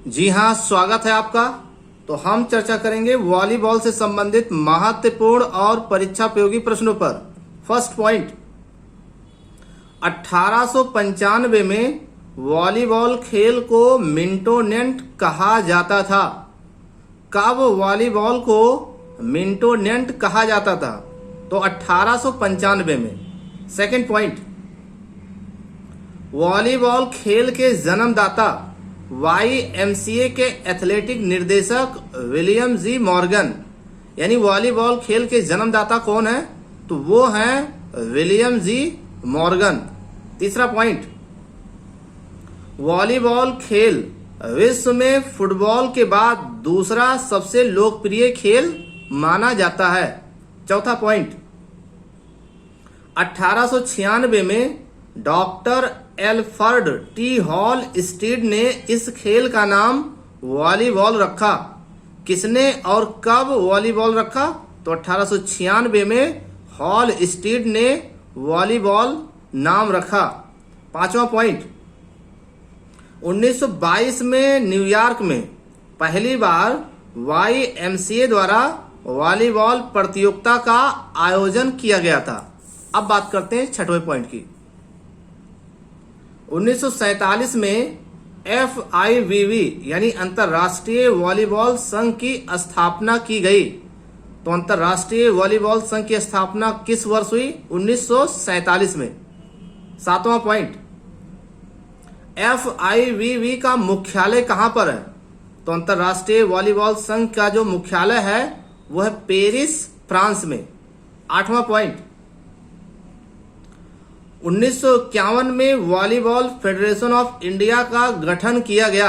जी हाँ, स्वागत है आपका। तो हम चर्चा करेंगे वॉलीबॉल से संबंधित महत्वपूर्ण और परीक्षापयोगी प्रश्नों पर। फर्स्ट पॉइंट, 1895 में वॉलीबॉल खेल को मिंटोनेंट कहा जाता था। कब वॉलीबॉल को मिंटोनेंट कहा जाता था? तो 1895 में। सेकंड पॉइंट, वॉलीबॉल खेल के जन्मदाता YMCA के एथलेटिक निर्देशक विलियम जी मॉर्गन, यानी वॉलीबॉल खेल के जन्मदाता कौन है? तो वो हैं विलियम जी मॉर्गन। तीसरा पॉइंट, वॉलीबॉल खेल विश्व में फुटबॉल के बाद दूसरा सबसे लोकप्रिय खेल माना जाता है। चौथा पॉइंट, 1896 में doctor Alfred T hall stead ने इस खेल का नाम वॉलीबॉल रखा। किसने और कब वॉलीबॉल रखा? तो 1896 में हॉल स्टीड ने वॉलीबॉल नाम रखा। पांचवा पॉइंट, 1922 में न्यूयॉर्क में पहली बार YMCA द्वारा वॉलीबॉल प्रतियोगिता का आयोजन किया गया था। अब बात करते हैं छठवें पॉइंट की। 1947 में FIVB यानी अंतर्राष्ट्रीय वॉलीबॉल संघ की स्थापना की गई। तो अंतर्राष्ट्रीय वॉलीबॉल संघ की स्थापना किस वर्ष हुई? 1947 में। सातवां पॉइंट, FIVB का मुख्यालय कहां पर है? तो अंतर्राष्ट्रीय वॉलीबॉल संघ का जो मुख्यालय है वो है पेरिस, फ्रांस में। आठवां पॉइंट, 1951 में वॉलीबॉल फेडरेशन ऑफ इंडिया का गठन किया गया।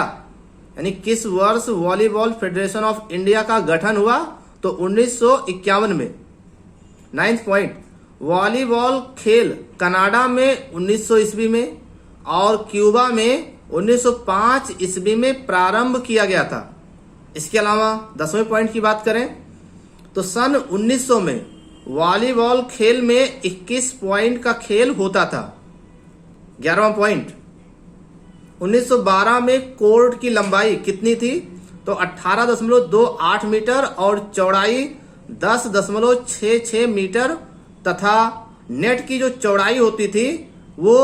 यानी किस वर्ष वॉलीबॉल फेडरेशन ऑफ इंडिया का गठन हुआ? तो 1951 में। नाइन्थ पॉइंट, वॉलीबॉल खेल कनाडा में 1900 ईस्वी में और क्यूबा में 1905 ईस्वी में प्रारंभ किया गया था। इसके अलावा 10वें पॉइंट की बात करें तो सन 1900 में वॉलीबॉल खेल में 21 पॉइंट का खेल होता था। 11वां पॉइंट, 1912 में कोर्ट की लंबाई कितनी थी? तो 18.28 मीटर और चौड़ाई 10.66 मीटर तथा नेट की जो चौड़ाई होती थी वो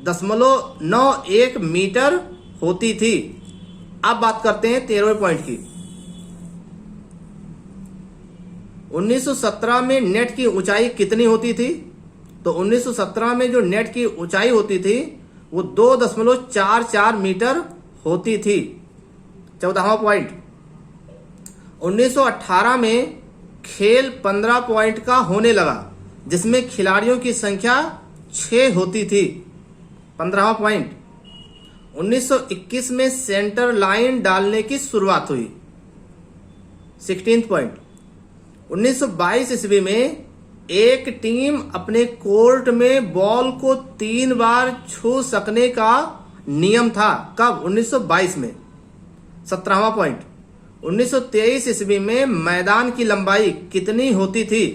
0.91 मीटर होती थी। अब बात करते हैं 13वें पॉइंट की। 1917 में नेट की ऊंचाई कितनी होती थी? तो 1917 में जो नेट की ऊंचाई होती थी वो 2.44 मीटर होती थी। 14वां पॉइंट, 1918 में खेल 15 पॉइंट का होने लगा जिसमें खिलाड़ियों की संख्या 6 होती थी। 15वां पॉइंट, 1921 में सेंटर लाइन डालने की शुरुआत हुई। 16वां पॉइंट, 1922 ईस्वी में एक टीम अपने कोर्ट में बॉल को 3 बार छू सकने का नियम था। कब? 1922 में। 17वां पॉइंट, 1923 ईस्वी में मैदान की लंबाई कितनी होती थी?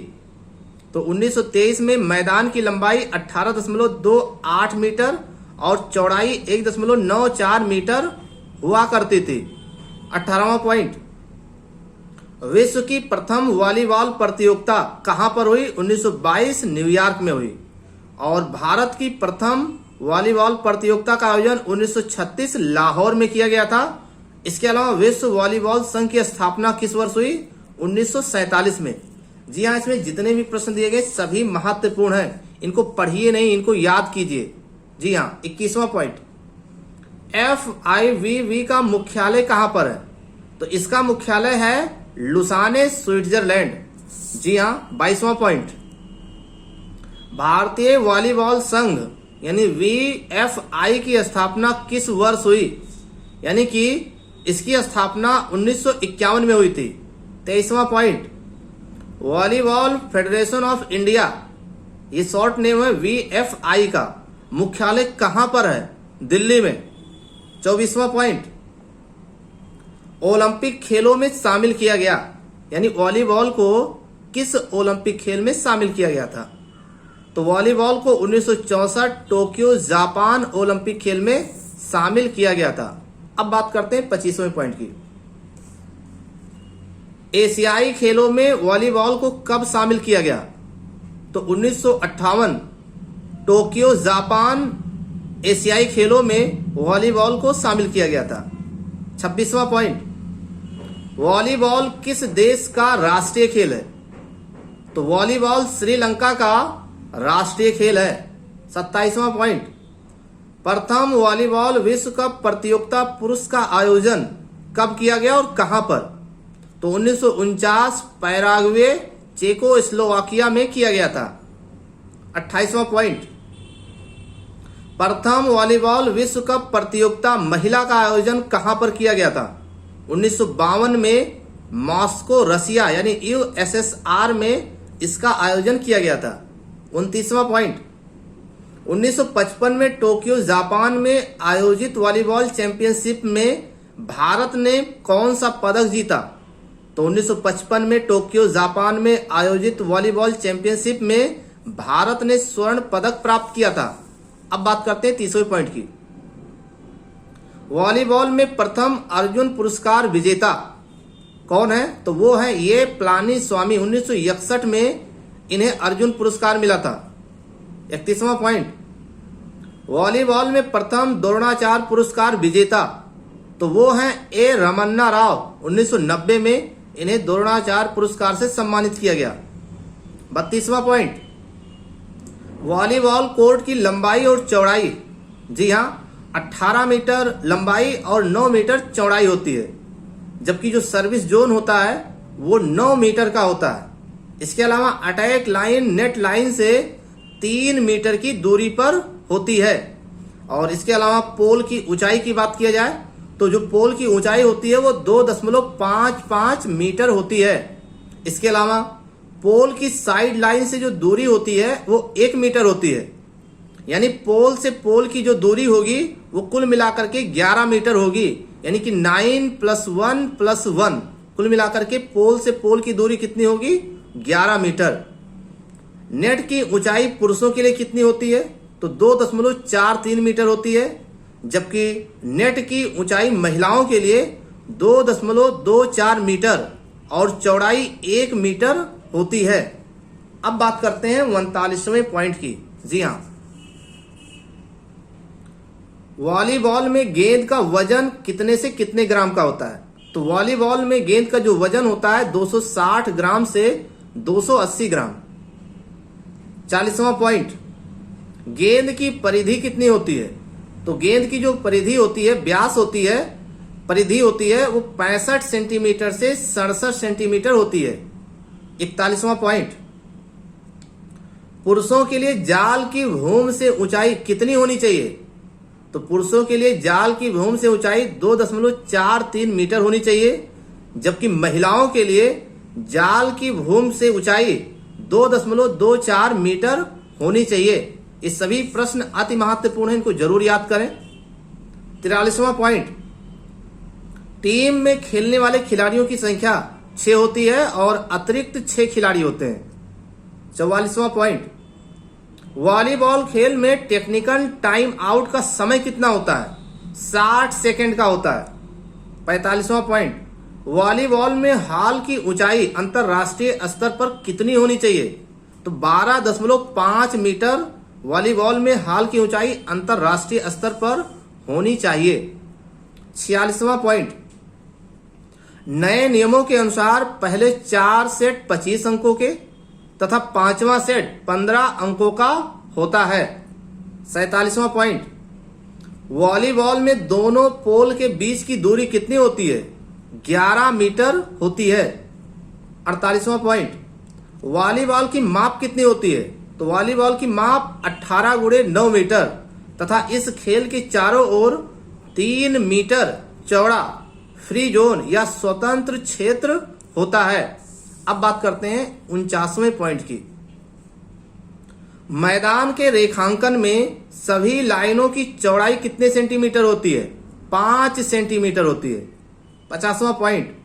तो 1923 में मैदान की लंबाई 18.28 मीटर और चौड़ाई 1.94 मीटर हुआ करती थी। 18वां पॉइंट, विश्व की प्रथम वॉलीबॉल प्रतियोगिता कहां पर हुई? 1922 न्यूयॉर्क में हुई। और भारत की प्रथम वॉलीबॉल प्रतियोगिता का आयोजन 1936 लाहौर में किया गया था। इसके अलावा विश्व वॉलीबॉल संघ की स्थापना किस वर्ष हुई? 1947 में। जी हाँ, इसमें जितने भी प्रश्न दिए गए सभी महत्वपूर्ण हैं। इनको पढ़िए नहीं, इनको याद कीजिए। जी हाँ, 21वां पॉइंट, FIVB का मुख्यालय कहां पर है? तो इसका मुख्यालय है लुसाने, स्विट्जरलैंड। जी हाँ। 22वां पॉइंट, भारतीय वॉलीबॉल संघ यानी VFI की स्थापना किस वर्ष हुई? यानी कि इसकी स्थापना 1951 में हुई थी। 23वां point, volleyball federation of India, ये शॉर्ट नेम है VFI का, मुख्यालय कहां पर है? दिल्ली में। 24वां पॉइंट, ओलंपिक खेलों में शामिल किया गया, यानी वॉलीबॉल को किस ओलंपिक खेल में शामिल किया गया था? तो वॉलीबॉल को 1964 टोक्यो जापान ओलंपिक खेल में शामिल किया गया था। अब बात करते हैं 25वें पॉइंट की। एशियाई खेलों में वॉलीबॉल को कब शामिल किया गया? तो 1958 टोक्यो जापान एशियाई खेलों में वॉलीबॉल को शामिल किया गया था। 26वां पॉइंट, वॉलीबॉल किस देश का राष्ट्रीय खेल है? तो वॉलीबॉल श्रीलंका का राष्ट्रीय खेल है। 27वां पॉइंट, प्रथम वॉलीबॉल विश्व कप प्रतियोगिता पुरुष का आयोजन कब किया गया और कहां पर? तो 1949 पैराग्वे चेकोस्लोवाकिया में किया गया था। 28वां पॉइंट, प्रथम वॉलीबॉल विश्व कप प्रतियोगिता महिला का आयोजन कहां पर किया गया था? 1952 में मॉस्को रसिया यानी यूएसएसआर में इसका आयोजन किया गया था। 29वां पॉइंट, 1955 में टोक्यो जापान में आयोजित वॉलीबॉल चैंपियनशिप में भारत ने कौन सा पदक जीता? तो 1955 में टोक्यो जापान में आयोजित वॉलीबॉल चैंपियनशिप में भारत ने स्वर्ण पदक प्राप्त किया था। अब बात करते हैं 30वें पॉइंट की। वॉलीबॉल में प्रथम अर्जुन पुरस्कार विजेता कौन है? तो वो है ये पलानी स्वामी। 1961 में इन्हें अर्जुन पुरस्कार मिला था। 31वां पॉइंट, वॉलीबॉल में प्रथम द्रोणाचार्य पुरस्कार विजेता तो वो हैं ए रमन्ना राव। 1990 में इन्हें द्रोणाचार्य पुरस्कार से सम्मानित किया गया। 32वां पॉइंट, वॉलीबॉल कोर्ट की लंबाई और चौड़ाई, जी हां, 18 मीटर लंबाई और 9 मीटर चौड़ाई होती है, जबकि जो सर्विस जोन होता है वो 9 मीटर का होता है। इसके अलावा अटैक लाइन नेट लाइन से 3 मीटर की दूरी पर होती है। और इसके अलावा पोल की ऊंचाई की बात किया जाए तो जो पोल की ऊंचाई होती है वो 2.55 मीटर होती है। इसके अलावा पोल की साइड लाइन से जो दूरी होती है वो 1 मीटर होती है। यानी पोल से पोल की जो दूरी होगी वो कुल मिलाकर के 11 मीटर होगी। यानी कि 9 + 1 + 1 कुल मिलाकर के पोल से पोल की दूरी कितनी होगी? 11 मीटर। नेट की ऊंचाई पुरुषों के लिए कितनी होती है? तो 2.43 मीटर होती है, जबकि नेट की ऊंचाई महिलाओं के लिए 2.24 मीटर और चौड़ाई 1 मीटर होती है। अब बात करते हैं 39वें पॉइंट की। जी हां, वॉलीबॉल में गेंद का वजन कितने से कितने ग्राम का होता है? तो वॉलीबॉल में गेंद का जो वजन होता है 260 ग्राम से 280 ग्राम। 40वां पॉइंट, गेंद की परिधि कितनी होती है? तो गेंद की जो परिधि होती है, व्यास होती है, परिधि होती है वो 65 सेंटीमीटर से 67 सेंटीमीटर होती है। 41वां पॉइंट, पुरुषों के लिए जाल की भूमि से ऊंचाई कितनी होनी चाहिए? तो पुरुषों के लिए जाल की भूमि से ऊंचाई 2.43 मीटर होनी चाहिए, जबकि महिलाओं के लिए जाल की भूमि से ऊंचाई 2.24 मीटर होनी चाहिए। ये सभी प्रश्न अति महत्वपूर्ण हैं, इनको जरूर याद करें। 43वां पॉइंट, टीम में खेलने वाले खिलाड़ियों की संख्या 6 होती है और अतिरिक्त 6 खिलाड़ी होते हैं। 44वां पॉइंट, वॉलीबॉल खेल में टेक्निकल टाइम आउट का समय कितना होता है? 60 सेकंड का होता है। 45वां पॉइंट, वॉलीबॉल में हाल की ऊंचाई अंतरराष्ट्रीय स्तर पर कितनी होनी चाहिए? तो 12.5 मीटर वॉलीबॉल में हाल की ऊंचाई अंतरराष्ट्रीय स्तर पर होनी चाहिए। 46वां पॉइंट, नए नियमों के अनुसार पहले 4 सेट 25 अंकों के तथा 5वां सेट 15 अंकों का होता है। 47वां पॉइंट, वॉलीबॉल में दोनों पोल के बीच की दूरी कितनी होती है? 11 मीटर होती है। 48वां पॉइंट, वॉलीबॉल की माप कितनी होती है? तो वॉलीबॉल की माप 18x9 मीटर तथा इस खेल के चारों ओर 3 मीटर चौड़ा फ्री जोन या स्वतंत्र क्षेत्र होता है। अब बात करते हैं 49वें पॉइंट की। मैदान के रेखांकन में सभी लाइनों की चौड़ाई कितने सेंटीमीटर होती है? 5 सेंटीमीटर होती है। 50वां पॉइंट,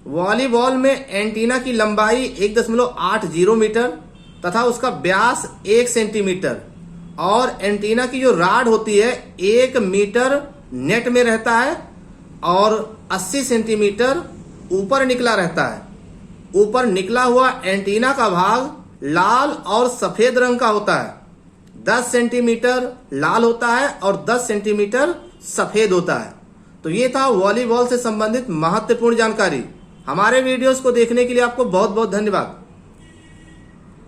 वॉलीबॉल में एंटीना की लंबाई 1.80 मीटर तथा उसका व्यास 1 सेंटीमीटर और एंटीना की जो राड होती है 1 मीटर नेट में रहता है और 80 सेंटीमीटर ऊपर निकला रहता है। ऊपर निकला हुआ एंटीना का भाग लाल और सफेद रंग का होता है। 10 सेंटीमीटर लाल होता है और 10 सेंटीमीटर सफेद होता है। तो ये था वॉलीबॉल से संबंधित महत्वपूर्ण जानकारी। हमारे वीडियोस को देखने के लिए आपको बहुत बहुत धन्यवाद।